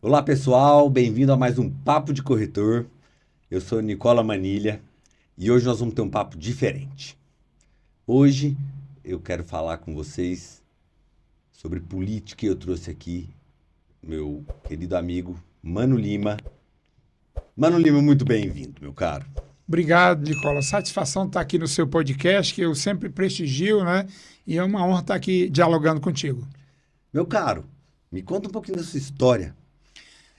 Olá pessoal, bem-vindo a mais um Papo de Corretor. Eu sou Nicola Manilha e hoje nós vamos ter um papo diferente. Hoje eu quero falar com vocês sobre política e eu trouxe aqui meu querido amigo Mano Lima. Mano Lima, muito bem-vindo, meu caro. Obrigado, Nicola. Satisfação estar aqui no seu podcast, que eu sempre prestigio, né? E é uma honra estar aqui dialogando contigo. Meu caro, me conta um pouquinho da sua história.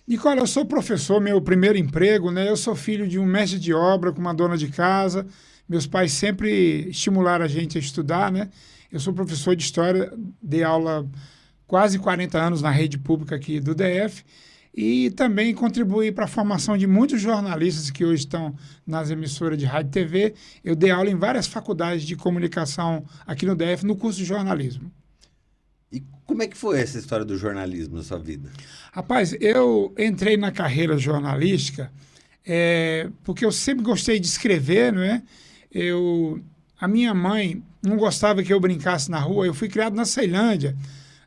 Nicola, eu sou professor, meu primeiro emprego, né? Eu sou filho de um mestre de obra com uma dona de casa. Meus pais sempre estimularam a gente a estudar, né? Eu sou professor de história, dei aula quase 40 anos na rede pública aqui do DF e também contribuí para a formação de muitos jornalistas que hoje estão nas emissoras de rádio e TV. Eu dei aula em várias faculdades de comunicação aqui no DF no curso de jornalismo. E como é que foi essa história do jornalismo na sua vida? Rapaz, eu entrei na carreira jornalística porque eu sempre gostei de escrever, não é? A minha mãe não gostava que eu brincasse na rua. Eu fui criado na Ceilândia,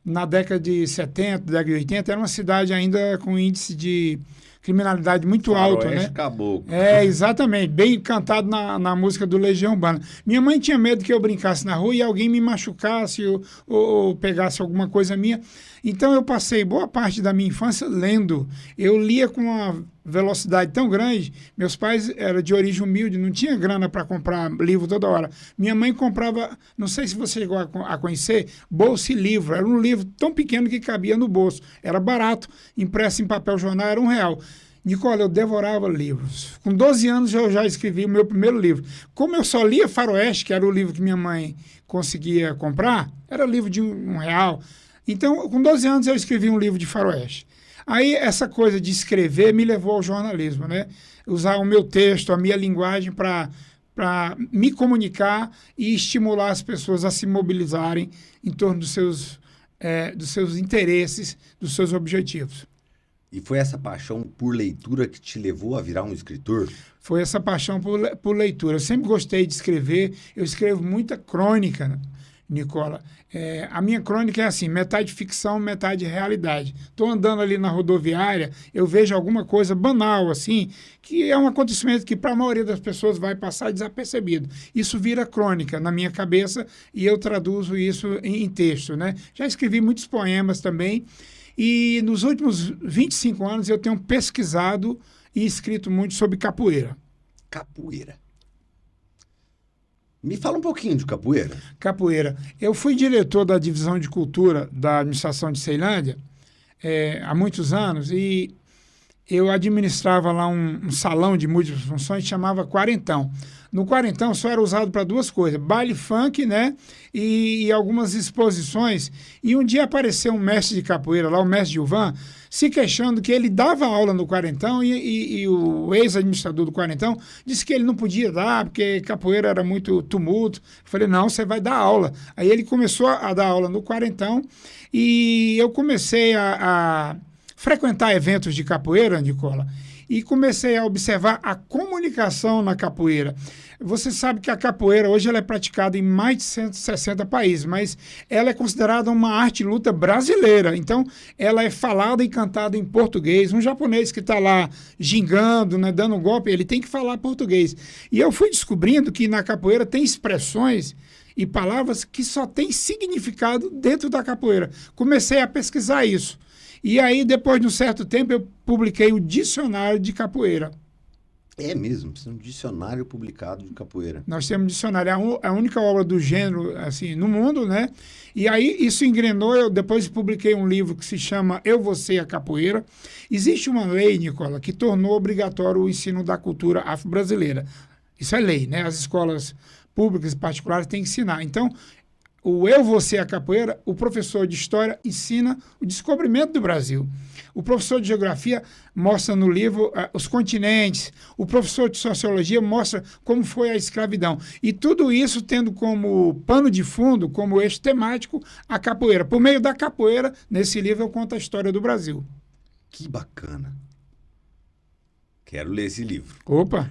na década de 70, década de 80. Era uma cidade ainda com índice de criminalidade muito alto, né? Caboclo. Exatamente. Bem cantado na música do Legião Urbana. Minha mãe tinha medo que eu brincasse na rua e alguém me machucasse ou pegasse alguma coisa minha. Então eu passei boa parte da minha infância lendo. Eu lia com uma velocidade tão grande. Meus pais eram de origem humilde, não tinha grana para comprar livro toda hora. Minha mãe comprava, não sei se você chegou a conhecer, Bolsa e Livro. Era um livro tão pequeno que cabia no bolso. Era barato, impresso em papel jornal, era R$1. Nicola, eu devorava livros. Com 12 anos eu já escrevi o meu primeiro livro. Como eu só lia Faroeste, que era o livro que minha mãe conseguia comprar, era livro de R$1. Então, com 12 anos eu escrevi um livro de Faroeste. Aí essa coisa de escrever me levou ao jornalismo, né? Usar o meu texto, a minha linguagem para me comunicar e estimular as pessoas a se mobilizarem em torno dos seus interesses, dos seus objetivos. E foi essa paixão por leitura que te levou a virar um escritor? Foi essa paixão por leitura. Eu sempre gostei de escrever. Eu escrevo muita crônica, né, Nicola. A minha crônica é assim, metade ficção, metade realidade. Estou andando ali na rodoviária, eu vejo alguma coisa banal, assim, que é um acontecimento que para a maioria das pessoas vai passar desapercebido. Isso vira crônica na minha cabeça e eu traduzo isso em texto, né? Já escrevi muitos poemas também e nos últimos 25 anos eu tenho pesquisado e escrito muito sobre capoeira. Capoeira. Me fala um pouquinho de capoeira. Capoeira. Eu fui diretor da divisão de cultura da administração de Ceilândia há muitos anos e eu administrava lá um salão de múltiplas funções que chamava Quarentão. No Quarentão só era usado para duas coisas, baile funk, né, e algumas exposições. E um dia apareceu um mestre de capoeira lá, o mestre Gilvan, se queixando que ele dava aula no Quarentão e o ex-administrador do Quarentão disse que ele não podia dar porque capoeira era muito tumulto. Eu falei, não, você vai dar aula. Aí ele começou a dar aula no Quarentão e eu comecei a frequentar eventos de capoeira, Nicola, e comecei a observar a comunicação na capoeira. Você sabe que a capoeira hoje ela é praticada em mais de 160 países, mas ela é considerada uma arte e luta brasileira. Então, ela é falada e cantada em português. Um japonês que está lá gingando, né, dando um golpe, ele tem que falar português. E eu fui descobrindo que na capoeira tem expressões e palavras que só têm significado dentro da capoeira. Comecei a pesquisar isso. E aí, depois de um certo tempo, eu publiquei o Dicionário de Capoeira. É mesmo, precisa de um dicionário publicado de capoeira. Nós temos um dicionário, é a única obra do gênero assim, no mundo, né? E aí isso engrenou, eu depois publiquei um livro que se chama Eu, Você e a Capoeira. Existe uma lei, Nicola, que tornou obrigatório o ensino da cultura afro-brasileira. Isso é lei, né? As escolas públicas e particulares têm que ensinar. Então, o Eu, Você e a Capoeira, o professor de História ensina o descobrimento do Brasil. O professor de Geografia mostra no livro os continentes. O professor de Sociologia mostra como foi a escravidão. E tudo isso tendo como pano de fundo, como eixo temático, a capoeira. Por meio da capoeira, nesse livro eu conto a história do Brasil. Que bacana. Quero ler esse livro. Opa,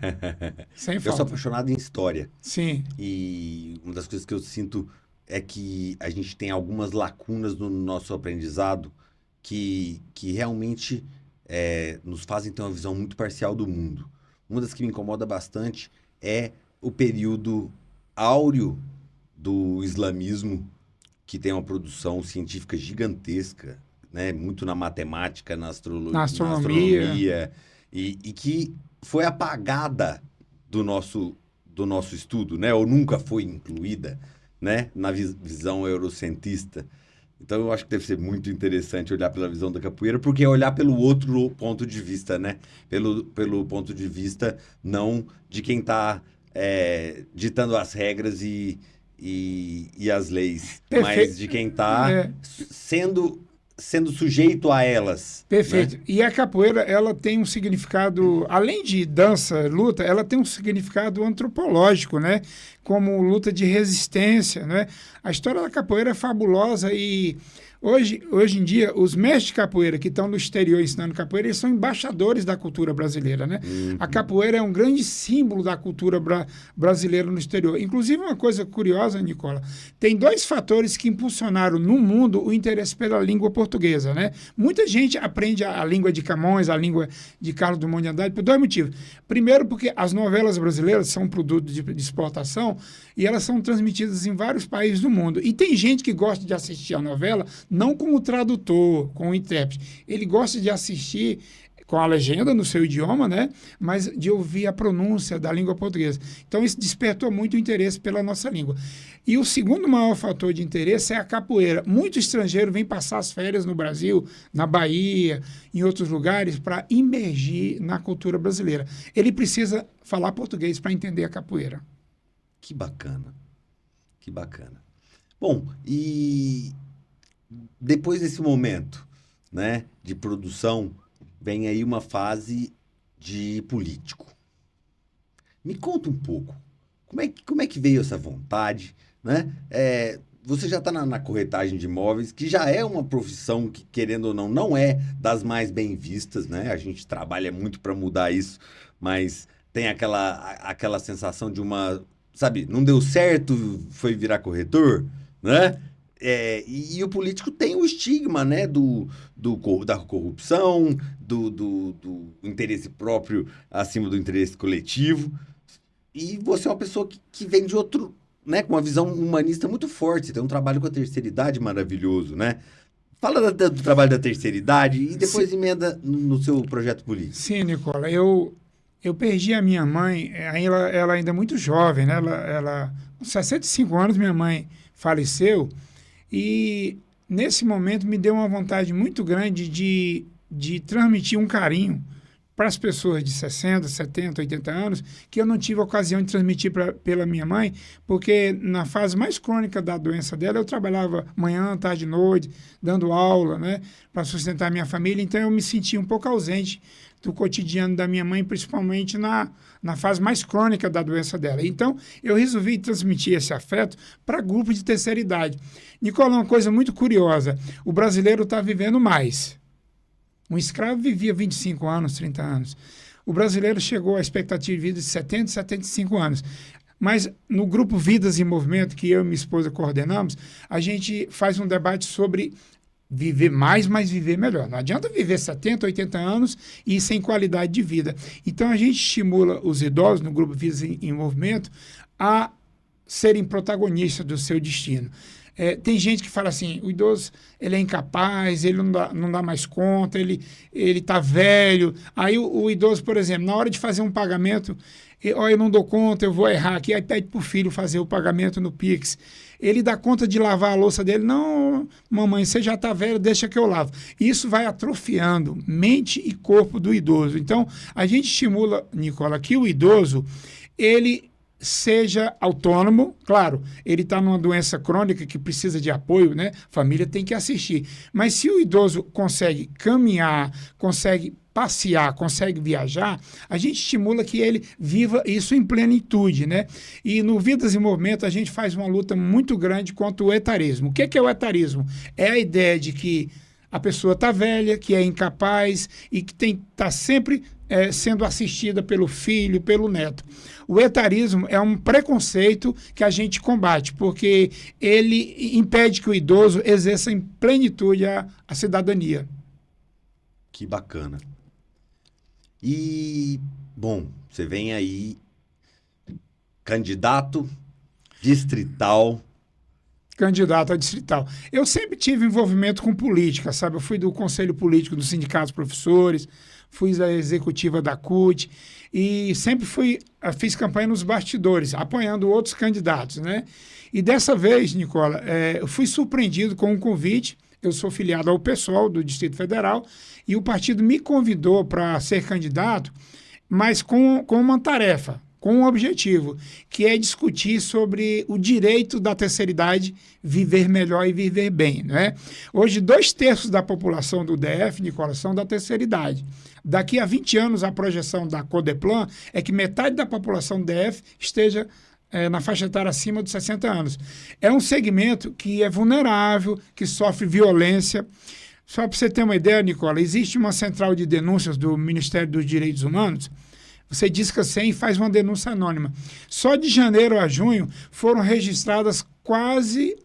sem Eu sou falta. apaixonado em história. Sim, E uma das coisas que eu sinto é que a gente tem algumas lacunas no nosso aprendizado que realmente nos fazem ter uma visão muito parcial do mundo. Uma das que me incomoda bastante é o período áureo do islamismo, que tem uma produção científica gigantesca, né? Muito na matemática, na astronomia, e que foi apagada do nosso estudo, né? Ou nunca foi incluída, né? Na visão eurocentrista. Então, eu acho que deve ser muito interessante olhar pela visão da capoeira, porque é olhar pelo outro ponto de vista, né? Pelo ponto de vista não de quem está ditando as regras e as leis, mas de quem está sendo sujeito a elas. Perfeito. Né? E a capoeira, ela tem um significado, além de dança, luta, ela tem um significado antropológico, né? Como luta de resistência, né? A história da capoeira é fabulosa e hoje em dia, os mestres de capoeira que estão no exterior ensinando capoeira, eles são embaixadores da cultura brasileira, né? Uhum. A capoeira é um grande símbolo da cultura brasileira no exterior. Inclusive, uma coisa curiosa, Nicola, tem 2 fatores que impulsionaram no mundo o interesse pela língua portuguesa, né? Muita gente aprende a língua de Camões, a língua de Carlos Drummond de Andrade, por 2 motivos. Primeiro, porque as novelas brasileiras são um produto de exportação e elas são transmitidas em vários países do mundo. E tem gente que gosta de assistir a novela não como tradutor, como intérprete. Ele gosta de assistir com a legenda no seu idioma, né? Mas de ouvir a pronúncia da língua portuguesa. Então, isso despertou muito interesse pela nossa língua. E o segundo maior fator de interesse é a capoeira. Muito estrangeiro vem passar as férias no Brasil, na Bahia, em outros lugares, para imergir na cultura brasileira. Ele precisa falar português para entender a capoeira. Que bacana. Que bacana. Bom, e depois desse momento, né, de produção, vem aí uma fase de político. Me conta um pouco, como é que veio essa vontade, né? Você já está na corretagem de imóveis, que já é uma profissão que, querendo ou não, não é das mais bem vistas, né? A gente trabalha muito para mudar isso, mas tem aquela sensação de uma, sabe, não deu certo, foi virar corretor, né? E o político tem o estigma, né, da corrupção, do interesse próprio acima do interesse coletivo. E você é uma pessoa que vem de outro, né, com uma visão humanista muito forte. Você tem um trabalho com a terceira idade maravilhoso, né? Fala do trabalho da terceira idade e depois Sim. emenda no seu projeto político. Sim, Nicola. Eu perdi a minha mãe, ela ainda é muito jovem, né? Ela com 65 anos, minha mãe faleceu. E nesse momento me deu uma vontade muito grande de transmitir um carinho para as pessoas de 60, 70, 80 anos, que eu não tive a ocasião de transmitir pela minha mãe, porque na fase mais crônica da doença dela, eu trabalhava manhã, tarde e noite, dando aula, né, para sustentar a minha família, então eu me sentia um pouco ausente do cotidiano da minha mãe, principalmente na fase mais crônica da doença dela. Então, eu resolvi transmitir esse afeto para grupo de terceira idade. Nicola, uma coisa muito curiosa, o brasileiro está vivendo mais. Um escravo vivia 25 anos, 30 anos. O brasileiro chegou à expectativa de vida de 70, 75 anos. Mas no grupo Vidas em Movimento, que eu e minha esposa coordenamos, a gente faz um debate sobre viver mais, mas viver melhor. Não adianta viver 70, 80 anos e sem qualidade de vida. Então, a gente estimula os idosos, no grupo Vidas em Movimento, a serem protagonistas do seu destino. Tem gente que fala assim, o idoso ele é incapaz, ele não dá mais conta, ele está velho. Aí o idoso, por exemplo, na hora de fazer um pagamento, eu não dou conta, eu vou errar aqui, aí pede para o filho fazer o pagamento no Pix. Ele dá conta de lavar a louça dele. Não, mamãe, você já está velho, deixa que eu lavo. Isso vai atrofiando mente e corpo do idoso. Então, a gente estimula, Nicola, que o idoso, ele seja autônomo. Claro, ele está numa doença crônica que precisa de apoio, né? A família tem que assistir. Mas se o idoso consegue caminhar, consegue passear, consegue viajar, a gente estimula que ele viva isso em plenitude, né? E no Vidas em Movimento a gente faz uma luta muito grande contra o etarismo. O que é o etarismo? É a ideia de que a pessoa está velha, que é incapaz e que está sempre sendo assistida pelo filho, pelo neto. O etarismo é um preconceito que a gente combate, porque ele impede que o idoso exerça em plenitude a cidadania. Que bacana. E, bom, você vem aí, candidato distrital. Candidato a distrital. Eu sempre tive envolvimento com política, sabe? Eu fui do Conselho Político do Sindicato dos Professores, fui da executiva da CUT e sempre fiz campanha nos bastidores, apoiando outros candidatos, né? E dessa vez, Nicola, eu fui surpreendido com um convite. Eu sou filiado ao PSOL do Distrito Federal e o partido me convidou para ser candidato, mas com uma tarefa, com um objetivo, que é discutir sobre o direito da terceira idade viver melhor e viver bem, né? Hoje, 2/3 da população do DF, Nicola, são da terceira idade. Daqui a 20 anos, a projeção da Codeplan é que metade da população do DF esteja na faixa etária acima de 60 anos. É um segmento que é vulnerável, que sofre violência. Só para você ter uma ideia, Nicola, existe uma central de denúncias do Ministério dos Direitos Humanos. Você disca 100 e faz uma denúncia anônima. Só de janeiro a junho foram registradas quase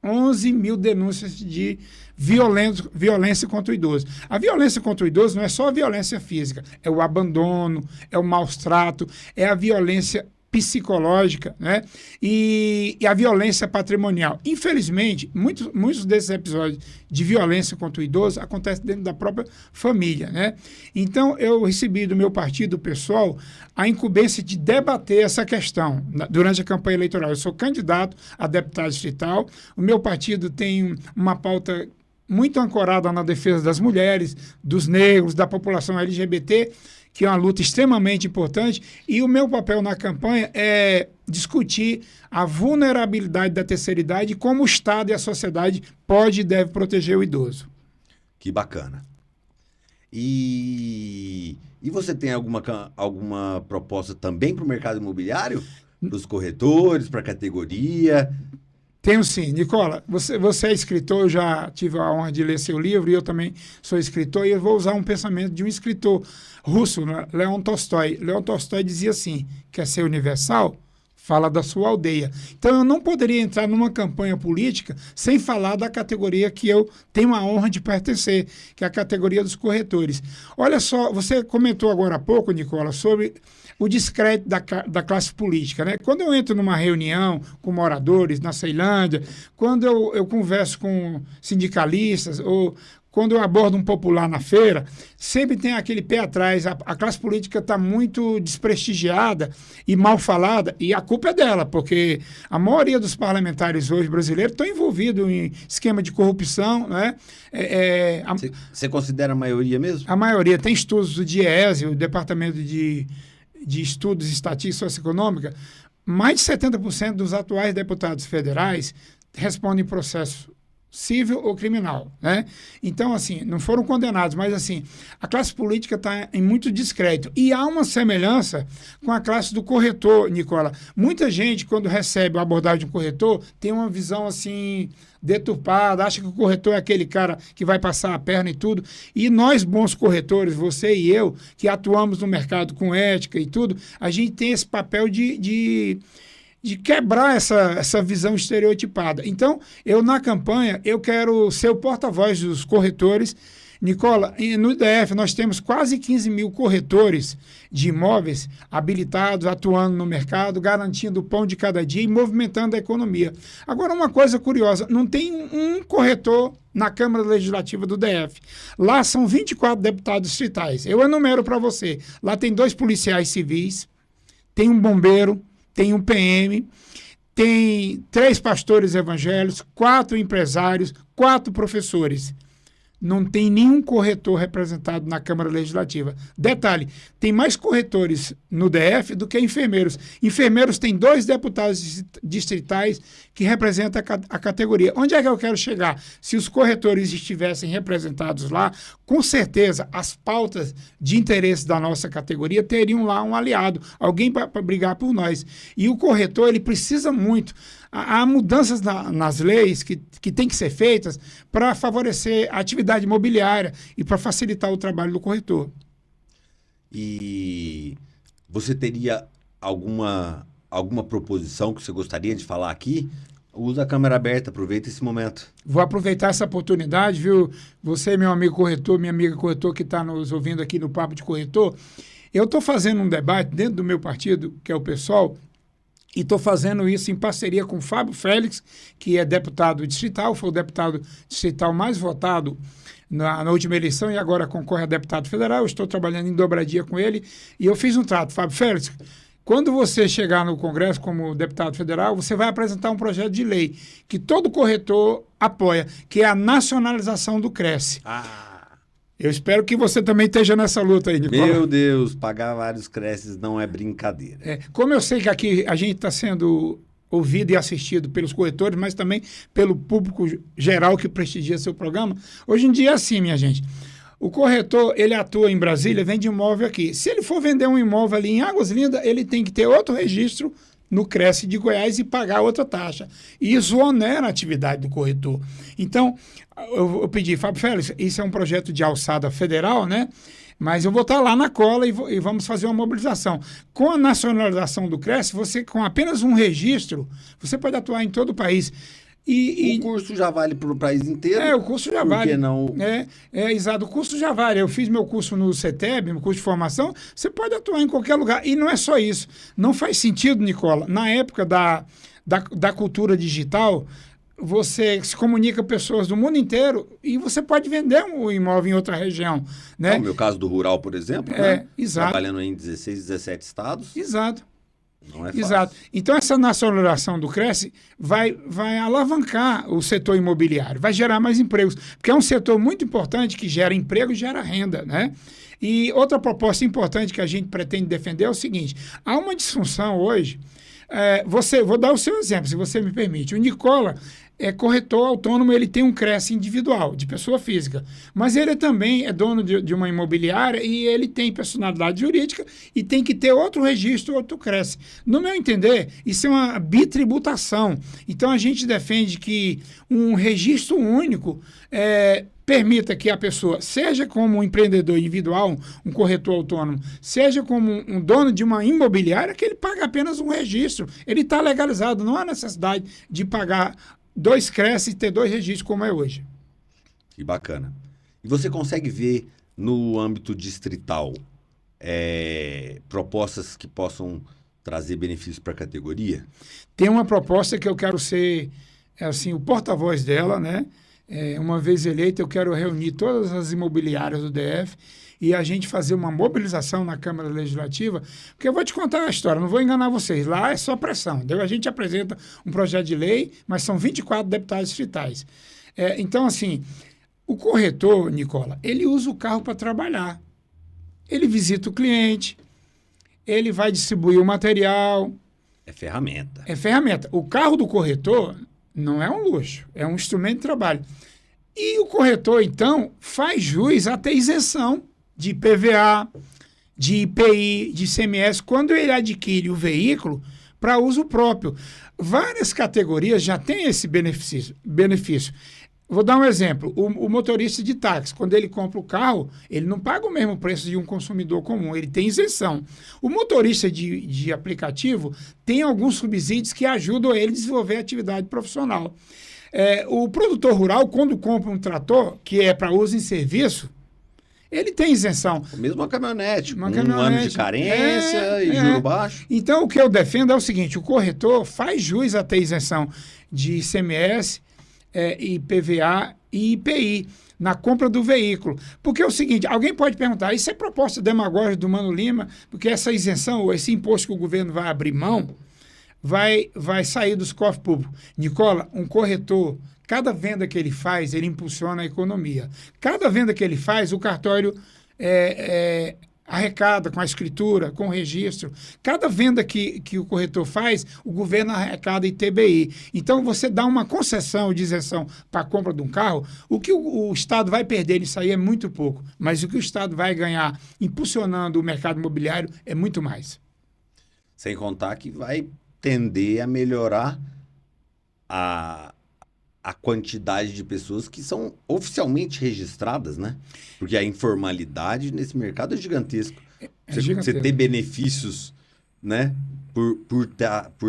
11 mil denúncias de violência contra o idoso. A violência contra o idoso não é só a violência física, é o abandono, é o maus-trato, é a violência psicológica, né? E a violência patrimonial. Infelizmente, muitos desses episódios de violência contra o idoso acontecem dentro da própria família, né? Então, eu recebi do meu partido, o PSOL, a incumbência de debater essa questão durante a campanha eleitoral. Eu sou candidato a deputado distrital, o meu partido tem uma pauta muito ancorada na defesa das mulheres, dos negros, da população LGBT, que é uma luta extremamente importante, e o meu papel na campanha é discutir a vulnerabilidade da terceira idade e como o Estado e a sociedade pode e deve proteger o idoso. Que bacana. E você tem alguma proposta também para o mercado imobiliário? Para os corretores, para a categoria? Tenho sim. Nicola, você é escritor, eu já tive a honra de ler seu livro, e eu também sou escritor, e eu vou usar um pensamento de um escritor russo, né? Leon Tolstói. Leon Tolstói dizia assim, quer ser universal? Fala da sua aldeia. Então, eu não poderia entrar numa campanha política sem falar da categoria que eu tenho a honra de pertencer, que é a categoria dos corretores. Olha só, você comentou agora há pouco, Nicola, sobre o descrédito da classe política, né? Quando eu entro numa reunião com moradores na Ceilândia, quando eu converso com sindicalistas ou quando eu abordo um popular na feira, sempre tem aquele pé atrás. A classe política está muito desprestigiada e mal falada, e a culpa é dela, porque a maioria dos parlamentares hoje brasileiros estão envolvidos em esquema de corrupção, né? Você considera a maioria mesmo? A maioria. Tem estudos do DIEESE, o Departamento de Estudos e Estatística Socioeconômica, mais de 70% dos atuais deputados federais respondem processo civil ou criminal, né? Então, assim, não foram condenados, mas, assim, a classe política está em muito descrédito. E há uma semelhança com a classe do corretor, Nicola. Muita gente, quando recebe a abordagem de um corretor, tem uma visão, assim, deturpada, acha que o corretor é aquele cara que vai passar a perna e tudo. E nós, bons corretores, você e eu, que atuamos no mercado com ética e tudo, a gente tem esse papel de quebrar essa visão estereotipada. Então, eu na campanha, eu quero ser o porta-voz dos corretores. Nicola, no IDF nós temos quase 15 mil corretores de imóveis habilitados, atuando no mercado, garantindo o pão de cada dia e movimentando a economia. Agora, uma coisa curiosa, não tem um corretor na Câmara Legislativa do DF. Lá são 24 deputados distritais. Eu enumero para você. Lá tem 2 policiais civis, tem um bombeiro, tem um PM, tem 3 pastores evangélicos, 4 empresários, 4 professores. Não tem nenhum corretor representado na Câmara Legislativa. Detalhe, tem mais corretores no DF do que enfermeiros. Enfermeiros têm 2 deputados distritais que representam a categoria. Onde é que eu quero chegar? Se os corretores estivessem representados lá, com certeza as pautas de interesse da nossa categoria teriam lá um aliado, alguém para brigar por nós. E o corretor, ele precisa muito. Há mudanças nas leis que têm que ser feitas para favorecer a atividade imobiliária e para facilitar o trabalho do corretor. E você teria alguma proposição que você gostaria de falar aqui? Usa a câmera aberta, aproveita esse momento. Vou aproveitar essa oportunidade, viu? Você, meu amigo corretor, minha amiga corretor que está nos ouvindo aqui no Papo de Corretor, eu estou fazendo um debate dentro do meu partido, que é o PSOL, e estou fazendo isso em parceria com o Fábio Félix, que é deputado distrital, foi o deputado distrital mais votado na última eleição e agora concorre a deputado federal. Eu estou trabalhando em dobradinha com ele e eu fiz um trato. Fábio Félix, quando você chegar no Congresso como deputado federal, você vai apresentar um projeto de lei que todo corretor apoia, que é a nacionalização do Cresce. Eu espero que você também esteja nessa luta aí, Nicola. Meu Deus, pagar vários Cresces não é brincadeira. Como eu sei que aqui a gente está sendo ouvido e assistido pelos corretores, mas também pelo público geral que prestigia seu programa, hoje em dia é assim, minha gente. O corretor, ele atua em Brasília, vende imóvel aqui. Se ele for vender um imóvel ali em Águas Lindas, ele tem que ter outro registro no Cresce de Goiás e pagar outra taxa. E isso onera a atividade do corretor. Então, eu pedi, Fábio Félix, isso é um projeto de alçada federal, né? Mas eu vou estar lá na cola e vamos fazer uma mobilização. Com a nacionalização do Cresce, você, com apenas um registro, você pode atuar em todo o país. O curso já vale para o país inteiro? O curso já vale. Por que não? Exato, o curso já vale. Eu fiz meu curso no CETEB, meu curso de formação, você pode atuar em qualquer lugar. E não é só isso. Não faz sentido, Nicola, na época da cultura digital, você se comunica com pessoas do mundo inteiro e você pode vender um imóvel em outra região. Né? No meu caso do rural, por exemplo, né? Exato. Trabalhando em 16, 17 estados. Exato. Não é fácil. Exato. Então, essa nacionalização do Cresce vai alavancar o setor imobiliário, vai gerar mais empregos, porque é um setor muito importante que gera emprego e gera renda, né? E outra proposta importante que a gente pretende defender é o seguinte: há uma disfunção hoje. Vou dar o seu exemplo, se você me permite. O Nicola é corretor autônomo, ele tem um Cresce individual, de pessoa física. Mas ele também é dono de uma imobiliária e ele tem personalidade jurídica e tem que ter outro registro, outro Cresce. No meu entender, isso é uma bitributação. Então, a gente defende que um registro único permita que a pessoa, seja como um empreendedor individual, um corretor autônomo, seja como um dono de uma imobiliária, que ele paga apenas um registro. Ele está legalizado, não há necessidade de pagar 2 Cresce e ter 2 registros como é hoje. Que bacana. E você consegue ver no âmbito distrital propostas que possam trazer benefícios para a categoria? Tem uma proposta que eu quero ser assim, o porta-voz dela, né? Uma vez eleito, eu quero reunir todas as imobiliárias do DF e a gente fazer uma mobilização na Câmara Legislativa, porque eu vou te contar a história, não vou enganar vocês, lá é só pressão. A gente apresenta um projeto de lei, mas são 24 deputados distritais. Então, assim, o corretor, Nicola, ele usa o carro para trabalhar. Ele visita o cliente, ele vai distribuir o material. É ferramenta. É ferramenta. O carro do corretor não é um luxo, é um instrumento de trabalho. E o corretor, então, faz jus a ter isenção de IPVA, de IPI, de ICMS, quando ele adquire o veículo para uso próprio. Várias categorias já têm esse benefício. Vou dar um exemplo. O motorista de táxi, quando ele compra o carro, ele não paga o mesmo preço de um consumidor comum, ele tem isenção. O motorista de aplicativo tem alguns subsídios que ajudam ele a desenvolver a atividade profissional. O produtor rural, quando compra um trator, que é para uso em serviço, ele tem isenção. Mesmo uma caminhonete, um ano de carência e juro baixo. Então, o que eu defendo é o seguinte: o corretor faz jus a ter isenção de ICMS, IPVA e IPI na compra do veículo. Porque é o seguinte, alguém pode perguntar, isso é proposta demagógica do Mano Lima, porque essa isenção, ou esse imposto que o governo vai abrir mão, vai sair dos cofres públicos. Nicola, um corretor, cada venda que ele faz, ele impulsiona a economia. Cada venda que ele faz, o cartório arrecada com a escritura, com o registro. Cada venda que o corretor faz, o governo arrecada ITBI. Então, você dá uma concessão de isenção para a compra de um carro, o que o Estado vai perder nisso aí é muito pouco, mas o que o Estado vai ganhar impulsionando o mercado imobiliário é muito mais. Sem contar que vai tender a melhorar a quantidade de pessoas que são oficialmente registradas, né? Porque a informalidade nesse mercado é gigantesco. Você ter benefícios né? Por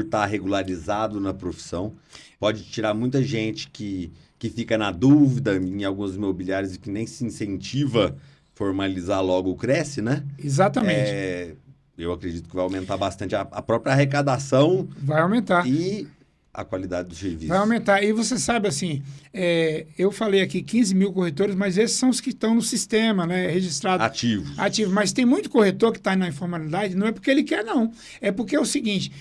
tá regularizado na profissão. Pode tirar muita gente que fica na dúvida em alguns imobiliários e que nem se incentiva formalizar logo o Cresce, né? Exatamente. Eu acredito que vai aumentar bastante a própria arrecadação Vai aumentar. e a qualidade dos Vai serviços. aumentar. E você sabe, assim, eu falei aqui 15 mil corretores, mas esses são os que estão no sistema, né? Registrado Ativos. ativo. Mas tem muito corretor que está na informalidade, não é porque ele quer, não. É porque é o seguinte,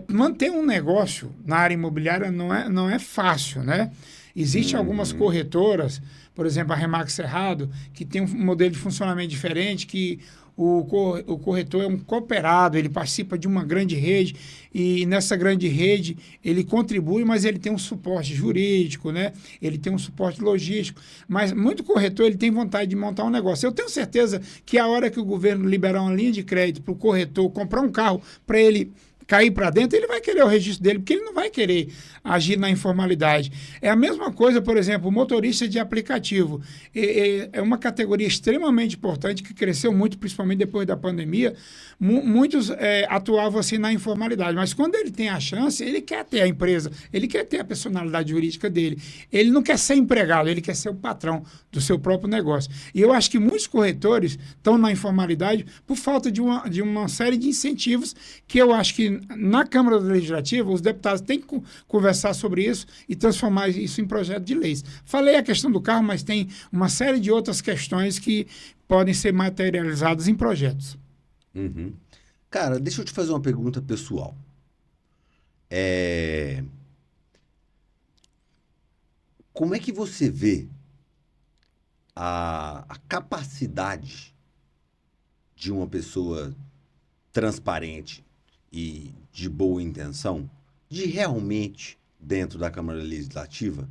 manter um negócio na área imobiliária não é fácil, né? Existem algumas corretoras, por exemplo, a Remax Cerrado, que tem um modelo de funcionamento diferente, que o corretor é um cooperado, ele participa de uma grande rede e nessa grande rede ele contribui, mas ele tem um suporte jurídico, né? Ele tem um suporte logístico. Mas muito corretor ele tem vontade de montar um negócio. Eu tenho certeza que a hora que o governo liberar uma linha de crédito para o corretor comprar um carro para ele cair para dentro, ele vai querer o registro dele, porque ele não vai querer agir na informalidade. É a mesma coisa, por exemplo, o motorista de aplicativo. É uma categoria extremamente importante que cresceu muito, principalmente depois da pandemia. Muitos atuavam assim na informalidade, mas quando ele tem a chance, ele quer ter a empresa, ele quer ter a personalidade jurídica dele. Ele não quer ser empregado, ele quer ser o patrão do seu próprio negócio. E eu acho que muitos corretores estão na informalidade por falta de uma série de incentivos que eu acho que na Câmara Legislativa os deputados têm que conversar sobre isso e transformar isso em projeto de leis. Falei a questão do carro, mas tem uma série de outras questões que podem ser materializadas em projetos. Uhum. Cara, deixa eu te fazer uma pergunta pessoal. É, Como é que você vê a capacidade de uma pessoa transparente e de boa intenção de realmente, dentro da Câmara Legislativa,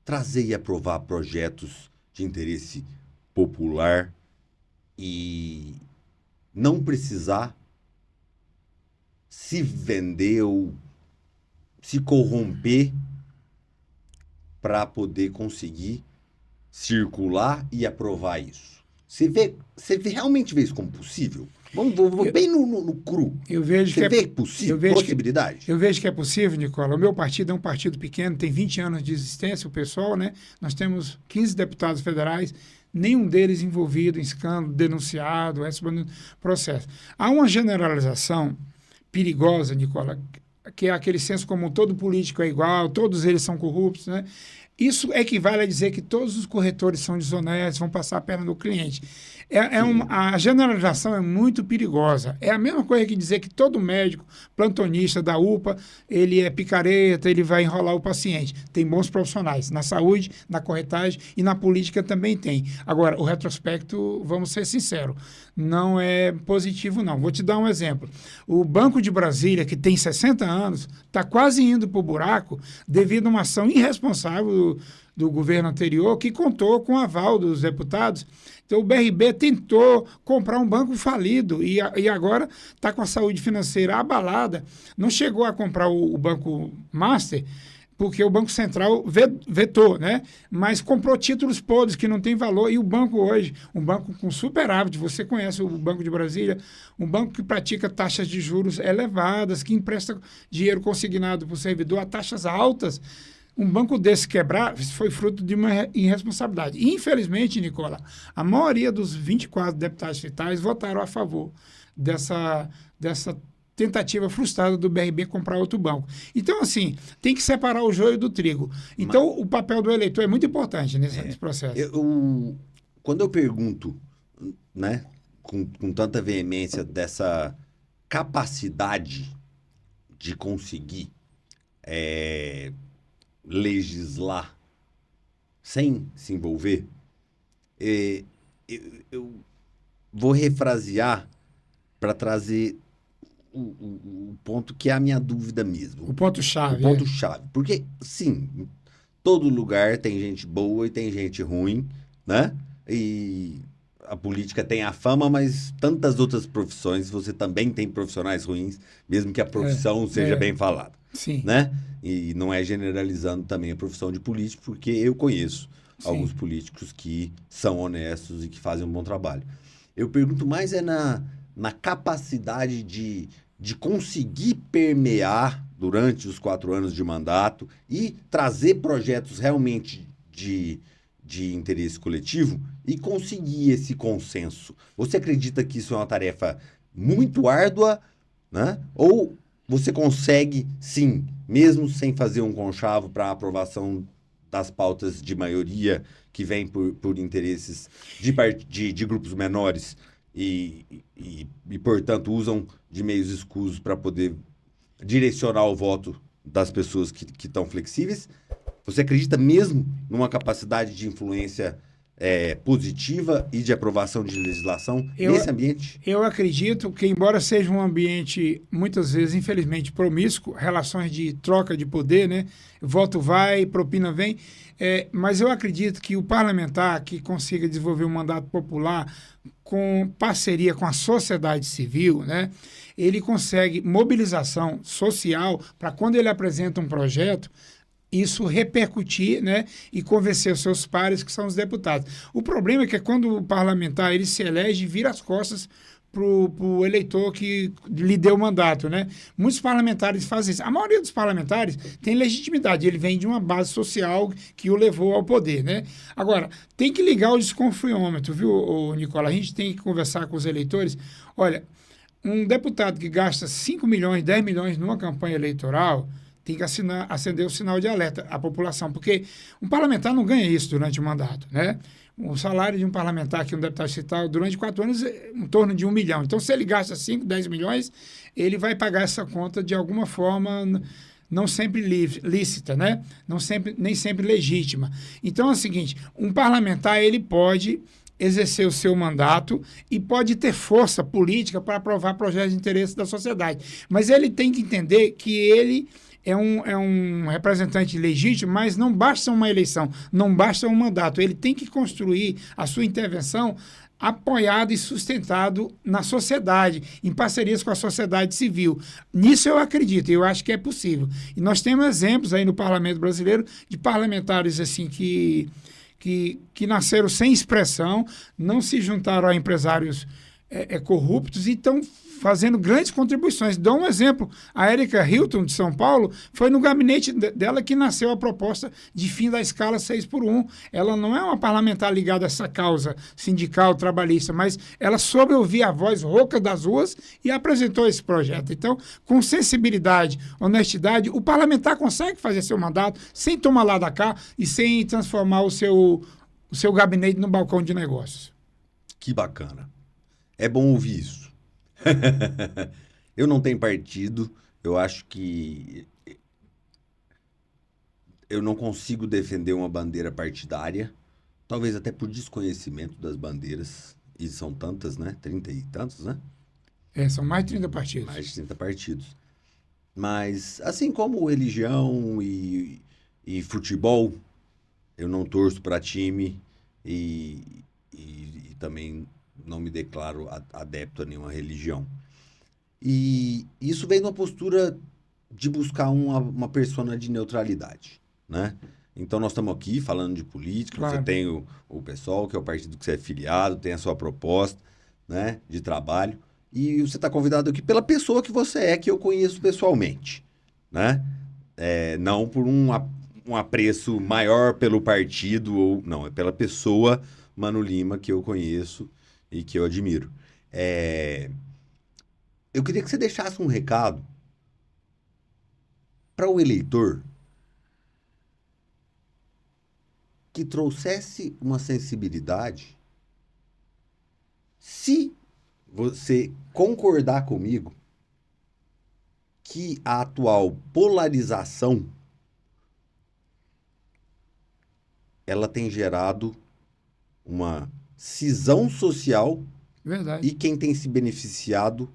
trazer e aprovar projetos de interesse popular e não precisar se vender ou se corromper para poder conseguir circular e aprovar isso? Realmente vê isso como possível? Vou bem no cru. Eu vejo Você que vê possível, eu vejo que- possibilidade? Eu vejo que é possível, Nicola. O meu partido é um partido pequeno, tem 20 anos de existência, o pessoal, né? Nós temos 15 deputados federais, nenhum deles envolvido em escândalo, denunciado, respondendo processo. Há uma generalização perigosa, Nicola, que é aquele senso comum, todo político é igual, todos eles são corruptos, né? Isso equivale a dizer que todos os corretores são desonestos, vão passar a perna no cliente. A generalização é muito perigosa. É a mesma coisa que dizer que todo médico, plantonista da UPA, ele é picareta, ele vai enrolar o paciente. Tem bons profissionais na saúde, na corretagem e na política também tem. Agora, o retrospecto, vamos ser sinceros, não é positivo, não. Vou te dar um exemplo. O Banco de Brasília, que tem 60 anos, está quase indo para o buraco devido a uma ação irresponsável do governo anterior, que contou com o aval dos deputados. Então, o BRB tentou comprar um banco falido e agora está com a saúde financeira abalada. Não chegou a comprar o Banco Master, porque o Banco Central vetou, né? Mas comprou títulos podres que não têm valor. E o banco hoje, um banco com superávit, você conhece o Banco de Brasília, um banco que pratica taxas de juros elevadas, que empresta dinheiro consignado para o servidor a taxas altas. Um banco desse quebrar foi fruto de uma irresponsabilidade. E, infelizmente, Nicola, a maioria dos 24 deputados estatais votaram a favor dessa tentativa frustrada do BRB comprar outro banco. Então, assim, tem que separar o joio do trigo. Então, o papel do eleitor é muito importante nesse processo. Quando eu pergunto, né, com tanta veemência dessa capacidade de conseguir legislar sem se envolver, eu vou refrasear para trazer o ponto que é a minha dúvida mesmo. O ponto-chave. O ponto-chave. Porque, sim, todo lugar tem gente boa e tem gente ruim, né? E a política tem a fama, mas tantas outras profissões, você também tem profissionais ruins, mesmo que a profissão seja bem falada. Sim. Né? E não é generalizando também a profissão de político, porque eu conheço alguns políticos que são honestos e que fazem um bom trabalho. Eu pergunto mais na capacidade de de conseguir permear durante os 4 anos de mandato e trazer projetos realmente de interesse coletivo e conseguir esse consenso. Você acredita que isso é uma tarefa muito árdua, né? Ou você consegue, sim, mesmo sem fazer um conchavo para a aprovação das pautas de maioria que vêm por interesses de grupos menores portanto, usam de meios escusos para poder direcionar o voto das pessoas que estão flexíveis? Você acredita mesmo numa capacidade de influência positiva e de aprovação de legislação nesse ambiente? Eu acredito que, embora seja um ambiente, muitas vezes, infelizmente, promíscuo, relações de troca de poder, né? Voto vai, propina vem, mas eu acredito que o parlamentar que consiga desenvolver um mandato popular com parceria com a sociedade civil, né? Ele consegue mobilização social para, quando ele apresenta um projeto, isso repercutir, né, e convencer os seus pares, que são os deputados. O problema é que quando o parlamentar ele se elege, vira as costas para o eleitor que lhe deu o mandato, né? Muitos parlamentares fazem isso. A maioria dos parlamentares tem legitimidade, ele vem de uma base social que o levou ao poder, né? Agora, tem que ligar o desconfiômetro, viu, Nicola? A gente tem que conversar com os eleitores. Olha, um deputado que gasta 5 milhões, 10 milhões numa campanha eleitoral tem que acender o sinal de alerta à população, porque um parlamentar não ganha isso durante o mandato, né? O salário de um parlamentar, que um deputado estadual, durante 4 anos, é em torno de 1 milhão. Então, se ele gasta 5, 10 milhões, ele vai pagar essa conta de alguma forma, não sempre lícita, né? Nem sempre legítima. Então, é o seguinte, um parlamentar, ele pode exercer o seu mandato e pode ter força política para aprovar projetos de interesse da sociedade. Mas ele tem que entender que ele é um representante legítimo, mas não basta uma eleição, não basta um mandato. Ele tem que construir a sua intervenção apoiado e sustentado na sociedade, em parcerias com a sociedade civil. Nisso eu acredito, eu acho que é possível. E nós temos exemplos aí no Parlamento Brasileiro de parlamentares assim que nasceram sem expressão, não se juntaram a empresários corruptos e estão fazendo grandes contribuições. Dou um exemplo. A Érica Hilton, de São Paulo, foi no gabinete dela que nasceu a proposta de fim da escala 6x1. Ela não é uma parlamentar ligada a essa causa sindical, trabalhista, mas ela soube ouvir a voz rouca das ruas e apresentou esse projeto. Então, com sensibilidade, honestidade, o parlamentar consegue fazer seu mandato sem tomar lá da cá e sem transformar o seu gabinete no balcão de negócios. Que bacana. É bom ouvir isso. Eu não tenho partido, eu acho que eu não consigo defender uma bandeira partidária, talvez até por desconhecimento das bandeiras, e são tantas, né? 30 e tantos, né? São mais de 30 partidos. Mais de 30 partidos. Mas, assim como religião e futebol, eu não torço para time e também não me declaro adepto a nenhuma religião. E isso vem de uma postura de buscar uma persona de neutralidade, né? Então, nós estamos aqui falando de política, claro. Você tem o PSOL, que é o partido que você é filiado, tem a sua proposta, né, de trabalho, e você está convidado aqui pela pessoa que você é, que eu conheço pessoalmente, né? Não por um apreço maior pelo partido, não, é pela pessoa Mano Lima, que eu conheço e que eu admiro. Eu queria que você deixasse um recado para o eleitor que trouxesse uma sensibilidade, se você concordar comigo que a atual polarização ela tem gerado uma cisão social. Verdade. E quem tem se beneficiado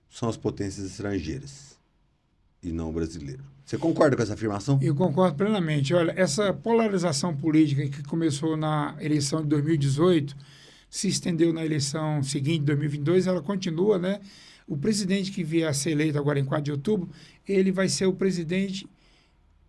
são as potências estrangeiras e não o brasileiro. Você concorda com essa afirmação? Eu concordo plenamente. Olha, essa polarização política que começou na eleição de 2018, se estendeu na eleição seguinte, 2022, ela continua, né? O presidente que vier a ser eleito agora em 4 de outubro, ele vai ser o presidente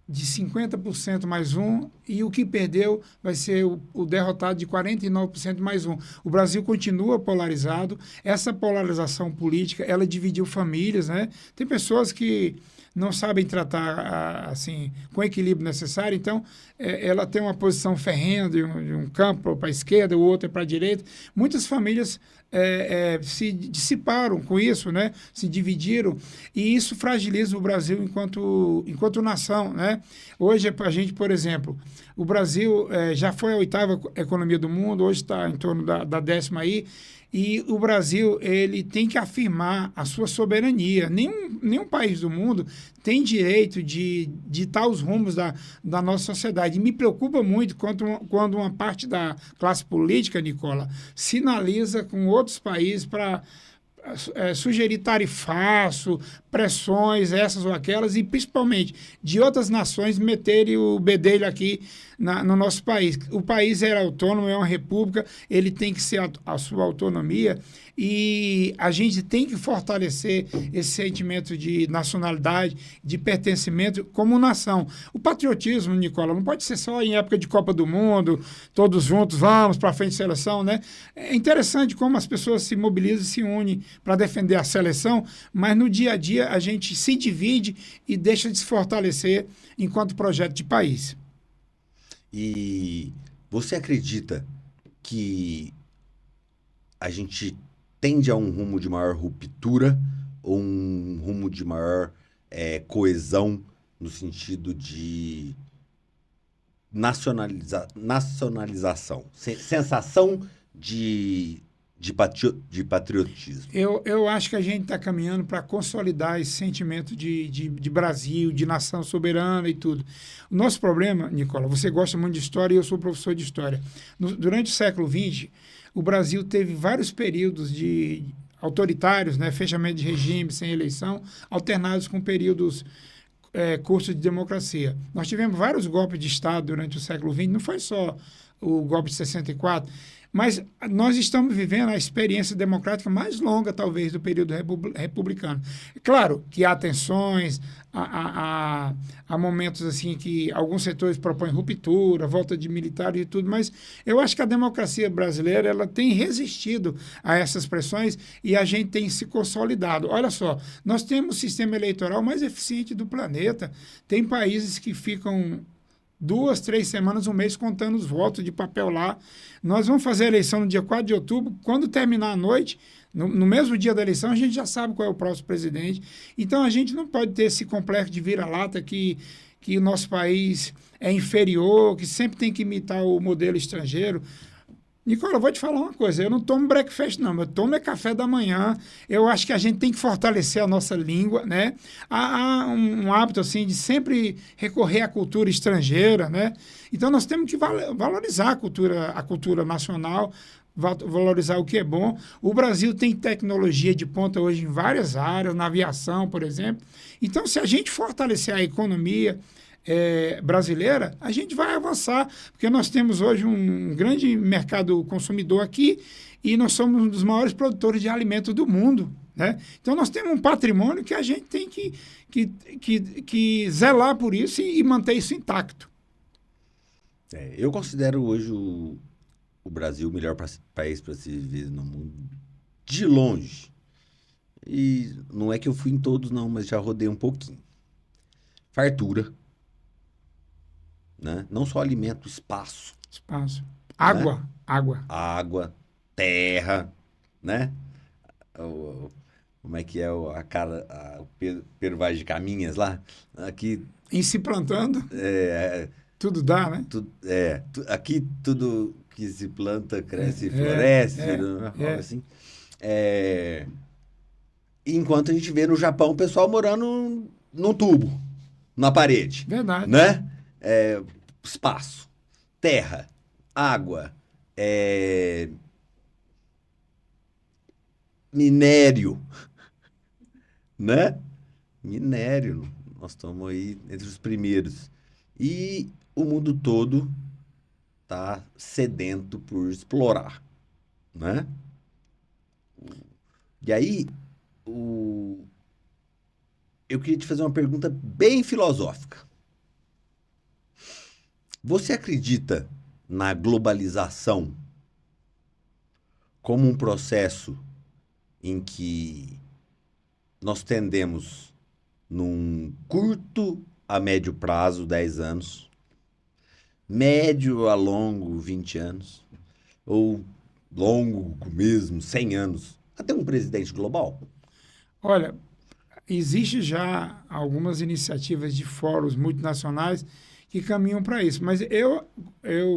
de 50% mais um, e o que perdeu vai ser o derrotado de 49% mais um. O Brasil continua polarizado. Essa polarização política, ela dividiu famílias, né? Tem pessoas que não sabem tratar assim com o equilíbrio necessário, então ela tem uma posição ferrenha de um campo para a esquerda, o outro é para a direita. Muitas famílias se dissiparam com isso, né? Se dividiram, e isso fragiliza o Brasil enquanto nação, né? Hoje, a gente, por exemplo, o Brasil já foi a 8ª economia do mundo, hoje está em torno da 10ª aí, e o Brasil ele tem que afirmar a sua soberania. Nenhum país do mundo tem direito de ditar os rumos da nossa sociedade. E me preocupa muito quando uma parte da classe política, Nicola, sinaliza com outros países para sugerir tarifaço, pressões, essas ou aquelas, e principalmente de outras nações meterem o bedelho aqui no nosso país. O país é autônomo, é uma república, ele tem que ser a sua autonomia, e a gente tem que fortalecer esse sentimento de nacionalidade, de pertencimento como nação. O patriotismo, Nicola, não pode ser só em época de Copa do Mundo, todos juntos, vamos para frente da seleção, né? É interessante como as pessoas se mobilizam e se unem para defender a seleção, mas no dia a dia a gente se divide e deixa de se fortalecer enquanto projeto de país. E você acredita que a gente tende a um rumo de maior ruptura ou um rumo de maior coesão no sentido de nacionalização, sensação de patriotismo? Eu acho que a gente está caminhando para consolidar esse sentimento de Brasil, de nação soberana e tudo. O nosso problema, Nicola, você gosta muito de história e eu sou professor de história. Durante o século XX, o Brasil teve vários períodos autoritários, né, fechamento de regime, sem eleição, alternados com períodos cursos de democracia. Nós tivemos vários golpes de Estado durante o século XX, não foi só o golpe de 64, mas nós estamos vivendo a experiência democrática mais longa, talvez, do período republicano. Claro que há tensões, há momentos assim que alguns setores propõem ruptura, volta de militares e tudo, mas eu acho que a democracia brasileira ela tem resistido a essas pressões e a gente tem se consolidado. Olha só, nós temos o sistema eleitoral mais eficiente do planeta. Tem países que ficam 2, 3 semanas, um mês contando os votos de papel lá. Nós vamos fazer a eleição no dia 4 de outubro. Quando terminar a noite, no mesmo dia da eleição, a gente já sabe qual é o próximo presidente. Então, a gente não pode ter esse complexo de vira-lata que o nosso país é inferior, que sempre tem que imitar o modelo estrangeiro. Nicola, eu vou te falar uma coisa, eu não tomo breakfast não, eu tomo café da manhã. Eu acho que a gente tem que fortalecer a nossa língua, né? Há um hábito assim de sempre recorrer à cultura estrangeira, né? Então nós temos que valorizar a cultura nacional, valorizar o que é bom. O Brasil tem tecnologia de ponta hoje em várias áreas, na aviação, por exemplo. Então, se a gente fortalecer a economia brasileira, a gente vai avançar, porque nós temos hoje um grande mercado consumidor aqui e nós somos um dos maiores produtores de alimentos do mundo, né? Então nós temos um patrimônio que a gente tem que zelar por isso e manter isso intacto. Eu considero hoje o Brasil o melhor país para se viver no mundo, de longe. E não é que eu fui em todos não, mas já rodei um pouquinho. Fartura. Né? Não só alimento, espaço. Água. Né? Água. Terra, né? Como é que é o Pedro Vaz de Caminhas lá? Aqui, em se plantando, tudo dá, né? Aqui tudo que se planta, cresce e floresce, assim. Enquanto a gente vê no Japão o pessoal morando num tubo, na parede. Verdade. Né? Espaço, terra, água, minério, né? Minério, nós estamos aí entre os primeiros. E o mundo todo está sedento por explorar, né? E aí, eu queria te fazer uma pergunta bem filosófica. Você acredita na globalização como um processo em que nós tendemos, num curto a médio prazo, 10 anos, médio a longo, 20 anos, ou longo mesmo, 100 anos, até um presidente global? Olha, existe já algumas iniciativas de fóruns multinacionais que caminham para isso, mas eu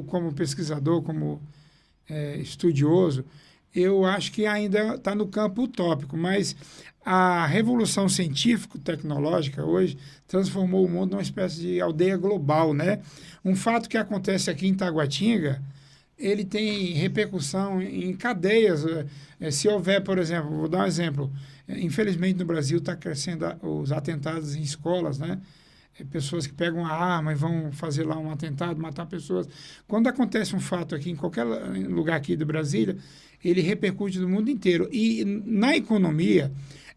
como pesquisador, como estudioso, eu acho que ainda está no campo utópico, mas a revolução científico-tecnológica hoje transformou o mundo numa espécie de aldeia global, né? Um fato que acontece aqui em Taguatinga, ele tem repercussão em cadeias. Se houver, por exemplo, vou dar um exemplo, infelizmente no Brasil está crescendo os atentados em escolas, né? Pessoas que pegam a arma e vão fazer lá um atentado, matar pessoas. Quando acontece um fato aqui, em qualquer lugar aqui do Brasília, ele repercute no mundo inteiro. E na economia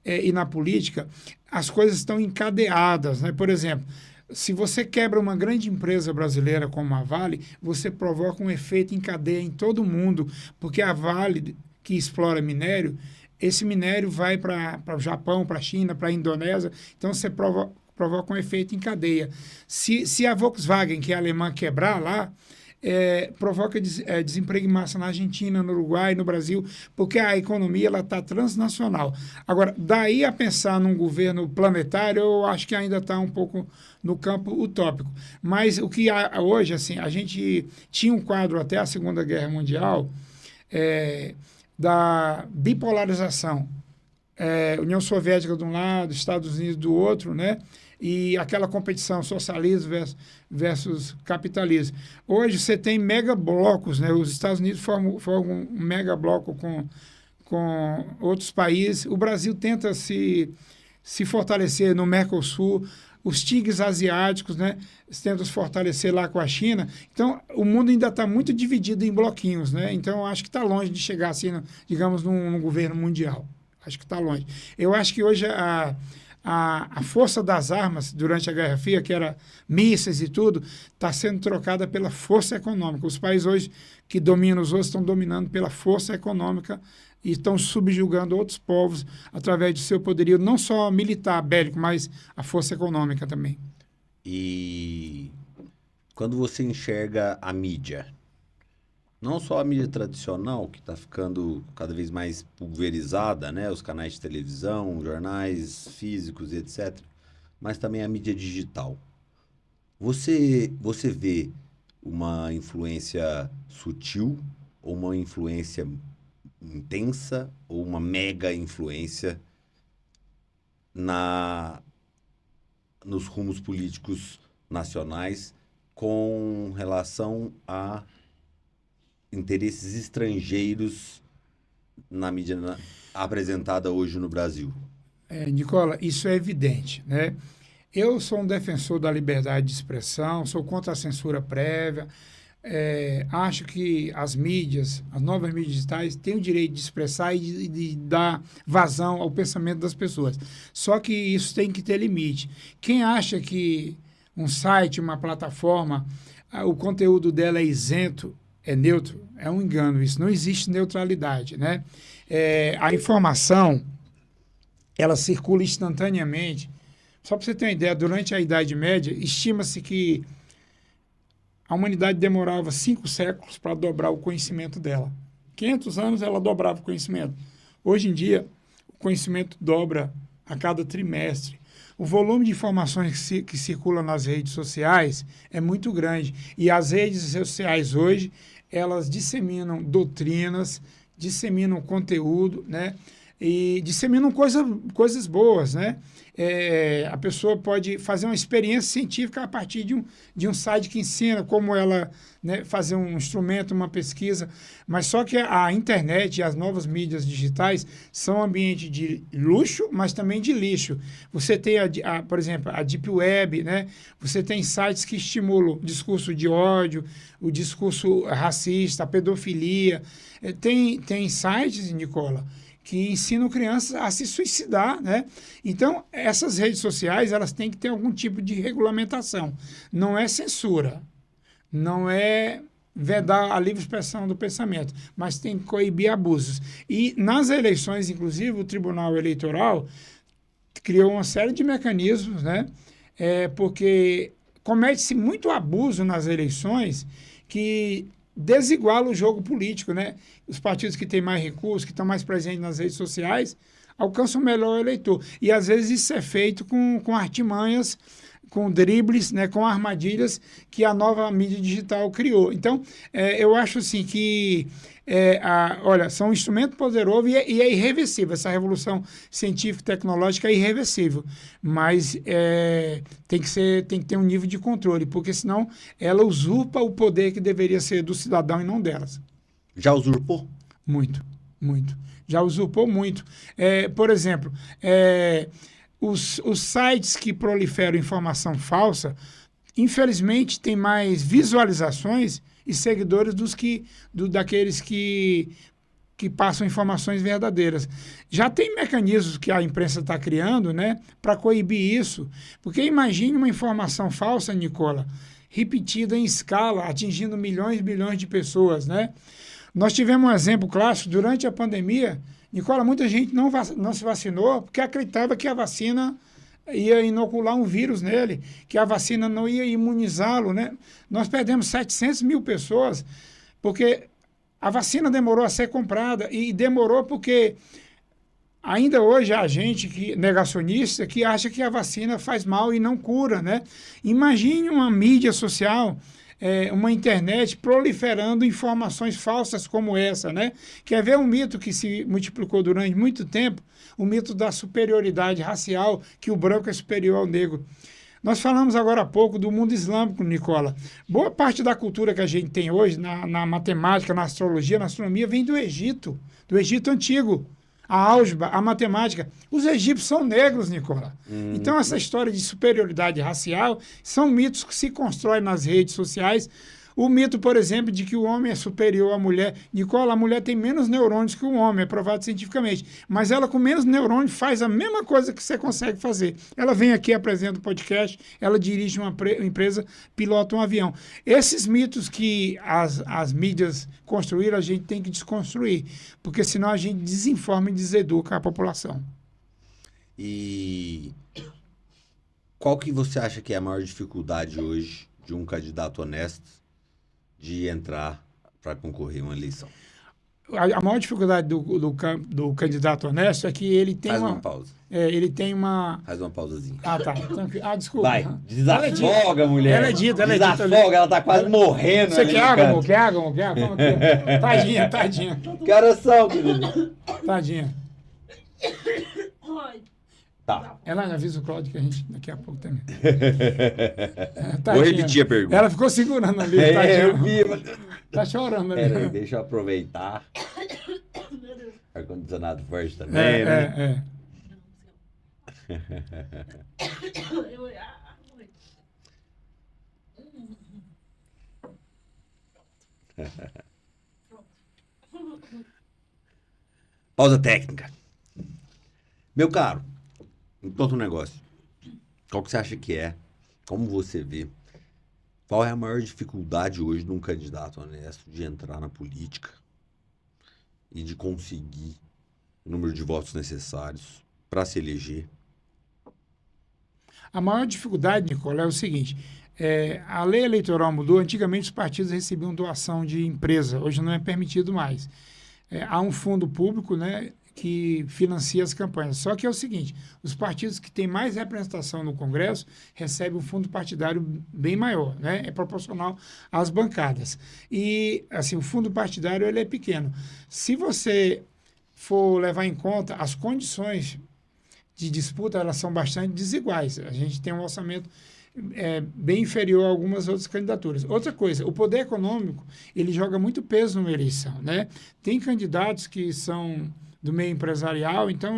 e na política, as coisas estão encadeadas, né? Por exemplo, se você quebra uma grande empresa brasileira como a Vale, você provoca um efeito em cadeia em todo o mundo, porque a Vale, que explora minério, esse minério vai para o Japão, para a China, para a Indonésia, então você provoca um efeito em cadeia. Se a Volkswagen, que é alemã, quebrar lá, provoca desemprego em massa na Argentina, no Uruguai, no Brasil, porque a economia está transnacional. Agora, daí a pensar num governo planetário, eu acho que ainda está um pouco no campo utópico. Mas o que há hoje, assim, a gente tinha um quadro até a Segunda Guerra Mundial da bipolarização. União Soviética de um lado, Estados Unidos do outro, né? E aquela competição socialismo versus capitalismo. Hoje você tem megablocos, né? Os Estados Unidos formam um megabloco com outros países. O Brasil tenta se fortalecer no Mercosul. Os tigres asiáticos, né, tentam se fortalecer lá com a China. Então, o mundo ainda está muito dividido em bloquinhos, né? Então, eu acho que está longe de chegar assim, digamos, num governo mundial. Acho que está longe. Eu acho que hoje a força das armas durante a Guerra Fria, que era mísseis e tudo, está sendo trocada pela força econômica. Os países hoje que dominam os outros estão dominando pela força econômica e estão subjugando outros povos através do seu poderio, não só militar, bélico, mas a força econômica também. E quando você enxerga a mídia, não só a mídia tradicional, que está ficando cada vez mais pulverizada, né? Os canais de televisão, jornais físicos e etc., mas também a mídia digital. Você vê uma influência sutil ou uma influência intensa ou uma mega influência nos rumos políticos nacionais com relação a interesses estrangeiros na mídia apresentada hoje no Brasil? Nicola, isso é evidente, né? Eu sou um defensor da liberdade de expressão, sou contra a censura prévia, acho que as novas mídias digitais, têm o direito de expressar e de dar vazão ao pensamento das pessoas. Só que isso tem que ter limite. Quem acha que um site, uma plataforma, o conteúdo dela é isento, é neutro, é um engano isso. Não existe neutralidade, né? A informação, ela circula instantaneamente. Só para você ter uma ideia, durante a Idade Média, estima-se que a humanidade demorava 5 séculos para dobrar o conhecimento dela. 500 anos ela dobrava o conhecimento. Hoje em dia, o conhecimento dobra a cada trimestre. O volume de informações que circulam nas redes sociais é muito grande. E as redes sociais hoje, elas disseminam doutrinas, disseminam conteúdo, né? E disseminam coisas boas, né? A pessoa pode fazer uma experiência científica a partir de um site que ensina como ela, né, fazer um instrumento, uma pesquisa. Mas só que a internet e as novas mídias digitais são um ambiente de luxo, mas também de lixo. Você tem, por exemplo, a Deep Web, né? Você tem sites que estimulam o discurso de ódio, o discurso racista, a pedofilia. Tem sites, Nicola, que ensinam crianças a se suicidar, né? Então, essas redes sociais, elas têm que ter algum tipo de regulamentação. Não é censura. não é vedar a livre expressão do pensamento, mas tem que coibir abusos. E nas eleições, inclusive, o Tribunal Eleitoral criou uma série de mecanismos, né? Porque comete-se muito abuso nas eleições que desiguala o jogo político, né? Os partidos que têm mais recursos, que estão mais presentes nas redes sociais, alcançam o melhor eleitor. E às vezes isso é feito com artimanhas, com dribles, né, com armadilhas que a nova mídia digital criou. Então, eu acho assim que, olha, são um instrumento poderoso e é irreversível. Essa revolução científica e tecnológica é irreversível, mas tem que ter um nível de controle, porque senão ela usurpa o poder que deveria ser do cidadão e não delas. Já usurpou? Muito, muito. Já usurpou muito. Por exemplo, os sites que proliferam informação falsa, infelizmente, têm mais visualizações e seguidores daqueles que passam informações verdadeiras. Já tem mecanismos que a imprensa está criando, né, para coibir isso. Porque imagine uma informação falsa, Nicola, repetida em escala, atingindo milhões e bilhões de pessoas, né? Nós tivemos um exemplo clássico durante a pandemia. Nicola, muita gente não se vacinou porque acreditava que a vacina ia inocular um vírus nele, que a vacina não ia imunizá-lo, né? Nós perdemos 700 mil pessoas porque a vacina demorou a ser comprada e demorou porque ainda hoje há gente negacionista que acha que a vacina faz mal e não cura, né? Imagine uma mídia social, uma internet proliferando informações falsas como essa, né? Quer ver um mito que se multiplicou durante muito tempo? O mito da superioridade racial, que o branco é superior ao negro. Nós falamos agora há pouco do mundo islâmico, Nicola. Boa parte da cultura que a gente tem hoje, na matemática, na astrologia, na astronomia, vem do Egito Antigo. A álgebra, a matemática. Os egípcios são negros, Nicola. Então, essa história de superioridade racial são mitos que se constroem nas redes sociais. O mito, por exemplo, de que o homem é superior à mulher. Nicola, a mulher tem menos neurônios que o homem, é provado cientificamente. Mas ela, com menos neurônios, faz a mesma coisa que você consegue fazer. Ela vem aqui, apresenta um podcast, ela dirige uma empresa, pilota um avião. Esses mitos que as mídias construíram, a gente tem que desconstruir, porque senão a gente desinforma e deseduca a população. E qual que você acha que é a maior dificuldade hoje de um candidato honesto de entrar para concorrer a uma eleição? A maior dificuldade do candidato honesto é que ele tem Faz uma pausa. Ele tem uma... Faz uma pausazinha. Ah, tá. Desculpa. Vai, desafoga, mulher. Ela é dita. Desafoga, ela tá quase morrendo. Você quer água, amor? Quer água, amor? Como que é? Tadinha. Que horas são, querido? Tadinha. Tá. Ela avisa o Cláudio que a gente daqui a pouco também. Vou repetir a pergunta. Ela ficou segurando ali, eu vi, mas... Tá chorando ali. Peraí, deixa eu aproveitar. Ar-condicionado forte também, né? Pausa técnica. Meu caro, me conta um negócio. Qual que você acha que é? Como você vê? Qual é a maior dificuldade hoje de um candidato honesto de entrar na política e de conseguir o número de votos necessários para se eleger? A maior dificuldade, Nicola, é o seguinte: a lei eleitoral mudou. Antigamente os partidos recebiam doação de empresa, hoje não é permitido mais. Há um fundo público, né, que financia as campanhas. Só que é o seguinte: os partidos que têm mais representação no Congresso recebem um fundo partidário bem maior, né? É proporcional às bancadas. E, assim, o fundo partidário ele é pequeno. Se você for levar em conta as condições de disputa, elas são bastante desiguais. A gente tem um orçamento bem inferior a algumas outras candidaturas. Outra coisa, o poder econômico, ele joga muito peso numa eleição, né? Tem candidatos que são do meio empresarial, então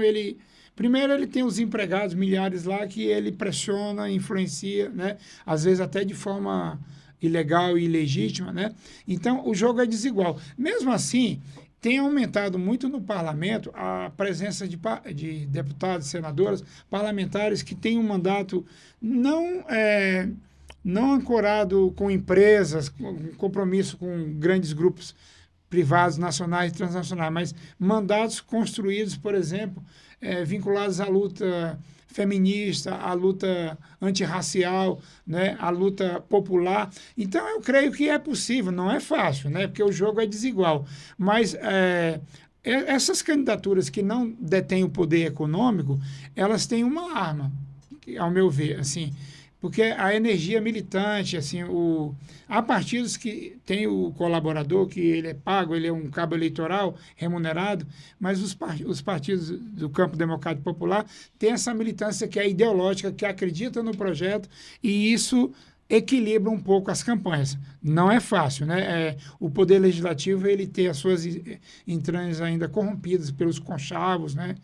primeiro ele tem os empregados milhares lá que ele pressiona, influencia, né? Às vezes até de forma ilegal e ilegítima, né? Então o jogo é desigual. Mesmo assim, tem aumentado muito no parlamento a presença de deputados, senadoras, parlamentares que têm um mandato não não ancorado com empresas, com compromisso com grandes grupos privados, nacionais e transnacionais, mas mandatos construídos, por exemplo, vinculados à luta feminista, à luta antirracial, né, à luta popular. Então, eu creio que é possível, não é fácil, né, porque o jogo é desigual, mas essas candidaturas que não detêm o poder econômico, elas têm uma arma, ao meu ver, assim, porque a energia militante, assim, há partidos que tem o colaborador, que ele é pago, ele é um cabo eleitoral remunerado, mas os partidos do campo democrático popular têm essa militância que é ideológica, que acredita no projeto, e isso equilibra um pouco as campanhas. Não é fácil, né? O poder legislativo ele tem as suas entranhas ainda corrompidas pelos conchavos, né?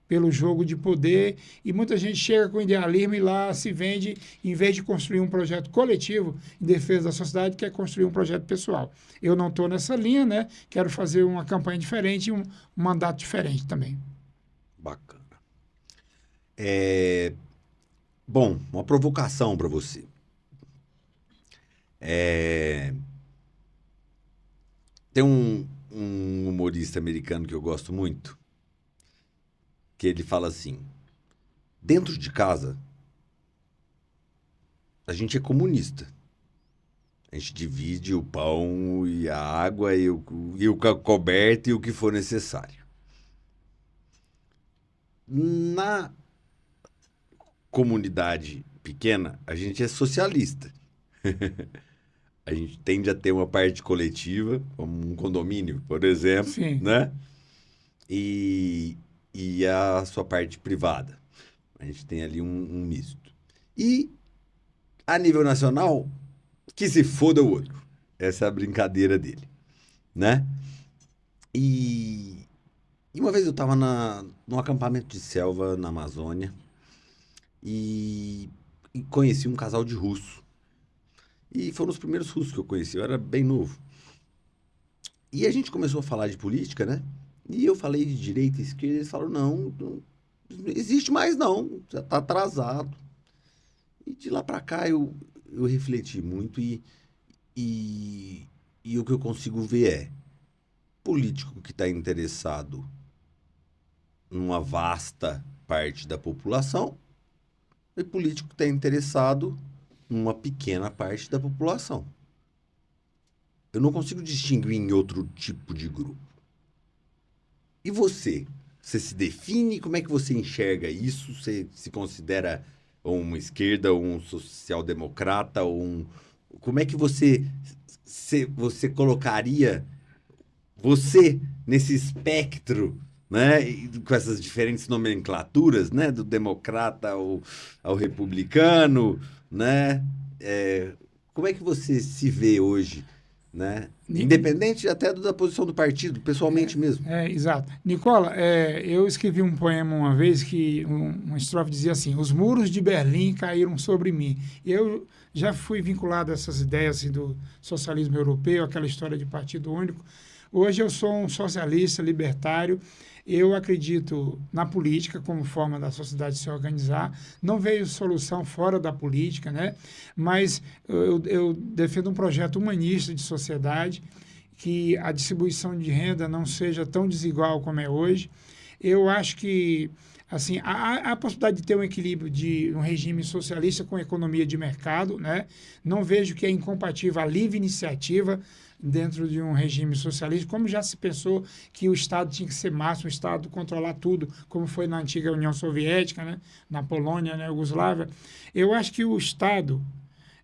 Pelo jogo de poder, e muita gente chega com idealismo e lá se vende, em vez de construir um projeto coletivo em defesa da sociedade, quer construir um projeto pessoal. Eu não estou nessa linha, né? Quero fazer uma campanha diferente e um mandato diferente também. Bacana. Bom, uma provocação para você. Tem um humorista americano que eu gosto muito, que ele fala assim: dentro de casa, a gente é comunista. A gente divide o pão e a água e o coberto e o que for necessário. Na comunidade pequena, a gente é socialista. A gente tende a ter uma parte coletiva, como um condomínio, por exemplo, Sim. né? E a sua parte privada. A gente tem ali um misto. E, a nível nacional, que se foda o outro. Essa é a brincadeira dele, né? E uma vez eu estava num acampamento de selva na Amazônia e conheci um casal de russo. E foram os primeiros russos que eu conheci, eu era bem novo. E a gente começou a falar de política, né? E eu falei de direita e esquerda, e eles falaram, não existe mais não, já está atrasado. E de lá para cá eu refleti muito e o que eu consigo ver é político que está interessado numa vasta parte da população e político que está interessado numa pequena parte da população. Eu não consigo distinguir em outro tipo de grupo. E você? Você se define? Como é que você enxerga isso? Você se considera uma esquerda, um social-democrata? Como é que você colocaria você nesse espectro, né? Com essas diferentes nomenclaturas, né? Do democrata ao republicano, né? Como é que você se vê hoje, né? Independente até da posição do partido, pessoalmente mesmo. Exato. Nicola, eu escrevi um poema uma vez que uma estrofe dizia assim: os muros de Berlim caíram sobre mim. Eu já fui vinculado a essas ideias assim, do socialismo europeu, aquela história de partido único. Hoje eu sou um socialista libertário. Eu acredito na política como forma da sociedade se organizar. Não vejo solução fora da política, né? Mas eu defendo um projeto humanista de sociedade, que a distribuição de renda não seja tão desigual como é hoje. Eu acho que assim, a possibilidade de ter um equilíbrio de um regime socialista com economia de mercado, né? Não vejo que é incompatível a livre iniciativa dentro de um regime socialista, como já se pensou que o Estado tinha que ser máximo, o Estado controlar tudo, como foi na antiga União Soviética, né? Na Polônia, na Iugoslávia. Eu acho que o Estado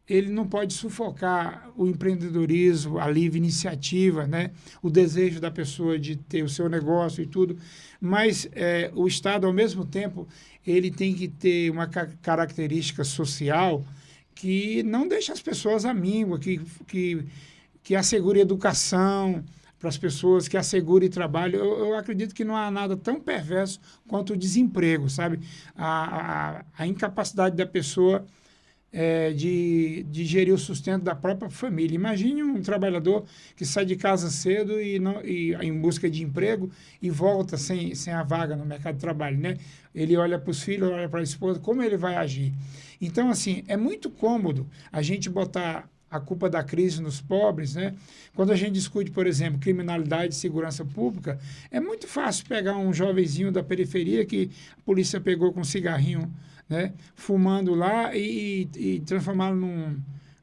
ele não pode sufocar o empreendedorismo, a livre iniciativa, né? O desejo da pessoa de ter o seu negócio e tudo, mas o Estado, ao mesmo tempo, ele tem que ter uma característica social que não deixa as pessoas à míngua, que assegure educação para as pessoas, que assegure trabalho. Eu acredito que não há nada tão perverso quanto o desemprego, sabe? A incapacidade da pessoa de gerir o sustento da própria família. Imagine um trabalhador que sai de casa cedo e em busca de emprego e volta sem a vaga no mercado de trabalho, né? Ele olha para os filhos, olha para a esposa, como ele vai agir? Então, assim, é muito cômodo a gente botar a culpa da crise nos pobres, né? Quando a gente discute, por exemplo, criminalidade e segurança pública, é muito fácil pegar um jovenzinho da periferia que a polícia pegou com um cigarrinho, né, fumando lá e transformá-lo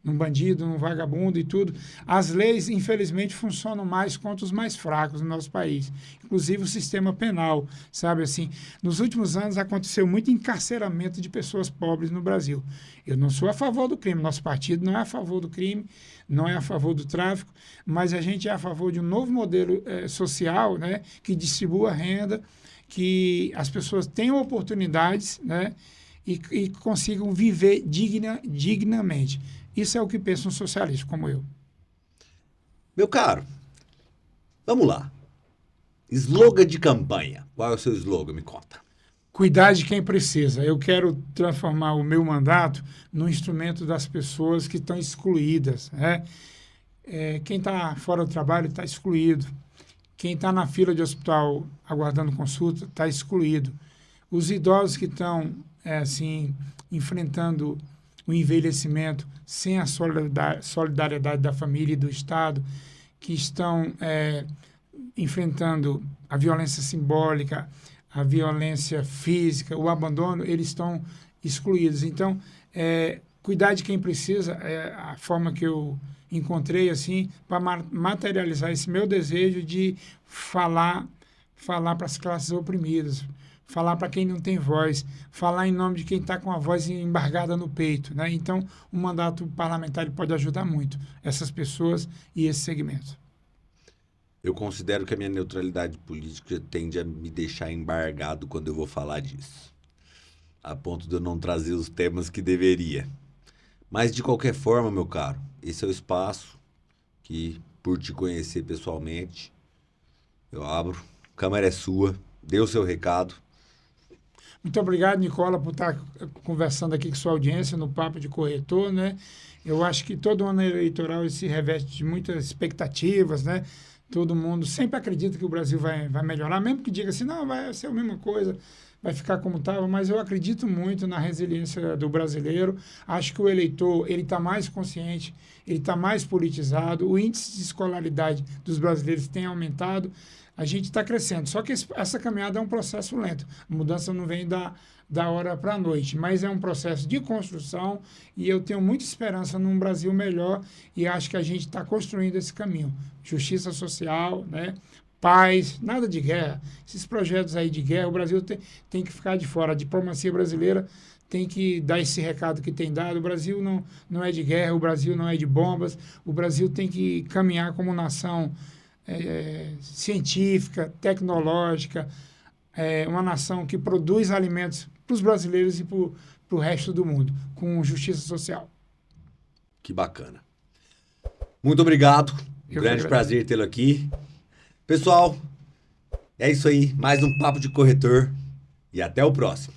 num bandido, num vagabundo e tudo. As leis, infelizmente, funcionam mais contra os mais fracos no nosso país, inclusive o sistema penal, sabe assim. Nos últimos anos aconteceu muito encarceramento de pessoas pobres no Brasil. Eu não sou a favor do crime, nosso partido não é a favor do crime, não é a favor do tráfico, mas a gente é a favor de um novo modelo social, né, que distribua renda, que as pessoas tenham oportunidades, né, e consigam viver dignamente. Isso é o que pensa um socialista como eu. Meu caro, vamos lá. Slogan de campanha. Qual é o seu slogan? Me conta. Cuidar de quem precisa. Eu quero transformar o meu mandato no instrumento das pessoas que estão excluídas, né? Quem está fora do trabalho está excluído. Quem está na fila de hospital aguardando consulta está excluído. Os idosos que estão enfrentando o envelhecimento sem a solidariedade da família e do Estado, que estão enfrentando a violência simbólica, a violência física, o abandono, eles estão excluídos. Então, cuidar de quem precisa é a forma que eu encontrei assim para materializar esse meu desejo de falar para as classes oprimidas, falar para quem não tem voz, falar em nome de quem está com a voz embargada no peito, né? Então, o mandato parlamentar pode ajudar muito essas pessoas e esse segmento. Eu considero que a minha neutralidade política tende a me deixar embargado quando eu vou falar disso, a ponto de eu não trazer os temas que deveria. Mas, de qualquer forma, meu caro, esse é o espaço que, por te conhecer pessoalmente, eu abro. A câmera é sua, dê o seu recado. Muito obrigado, Nicola, por estar conversando aqui com sua audiência no Papo de Corretor, né? Eu acho que todo ano eleitoral ele se reveste de muitas expectativas, né? Todo mundo sempre acredita que o Brasil vai melhorar, mesmo que diga assim, não, vai ser a mesma coisa, vai ficar como estava, mas eu acredito muito na resiliência do brasileiro. Acho que o eleitor ele está mais consciente, ele está mais politizado, o índice de escolaridade dos brasileiros tem aumentado, a gente está crescendo. Só que essa caminhada é um processo lento. A mudança não vem da hora para a noite, mas é um processo de construção e eu tenho muita esperança num Brasil melhor e acho que a gente está construindo esse caminho. Justiça social, né? Paz, nada de guerra. Esses projetos aí de guerra, o Brasil tem que ficar de fora. A diplomacia brasileira tem que dar esse recado que tem dado. O Brasil não é de guerra, o Brasil não é de bombas, o Brasil tem que caminhar como nação científica, tecnológica, uma nação que produz alimentos para os brasileiros e para o resto do mundo, com justiça social. Que bacana. Muito obrigado. Eu Grande prazer tê-lo aqui. Pessoal, é isso aí. Mais um Papo de Corretor. E até o próximo.